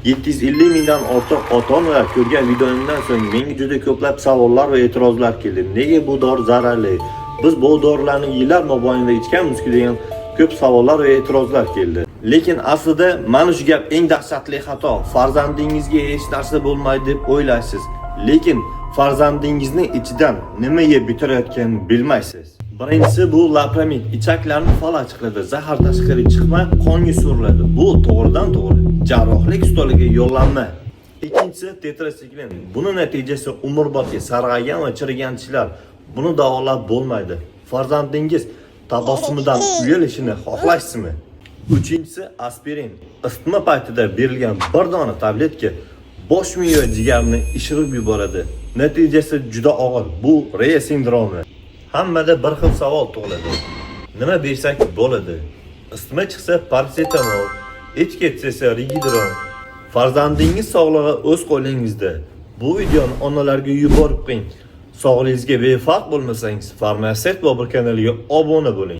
750 mingdan ortiq ota-onalar ko'rgan videomdan so'ng menga juda ko'plab savollar va e'tirozlar keldi. Nega bu dori zararli? Biz bu dorilarni yillar mobaynida ichganmiz-ku degan ko'p savollar va e'tirozlar keldi. Lekin aslida mana shu gap eng dahshatli xato. Farzandingizga hech narsa bo'lmaydi deb o'ylaysiz. Lekin farzandingizning ichidan nima yeb bitirayotganini bilmaysiz. Birinchisi bu lapramid ichaklarni falaj qiladi, zahar tashqariga chiqmay qonga suriladi. Bu to'g'ridan to'g'ri jarrohlik stoliga yo'llanma. Ikkinchisi tetrasiklin. Buni natijasi umrbodga sarg'aygan va chirigan tishlar. Buni davolab bo'lmaydi. Farzandingiz tabassumidan uyalishini xohlaysizmi? Uchinchisi aspirin. Isitma paytida berilgan bir dona tabletka bosh miya va jigarni ishirib yuboradi. Natijasi juda og'ir. Bu Reye sindromi. Hammada bir xil savol tug'iladi. Nima bersak bo'ladi? Isitma chiqsa paracetamol, ich ketsa esa rigidron. Farzandingiz sog'lig'i o'z qo'lingizda. Bu videoni onalarga yuborib qo'ying. Sog'lig'ingizga befarq bo'lmasangiz, Farmasevt Bobur kanaliga obuna bo'ling.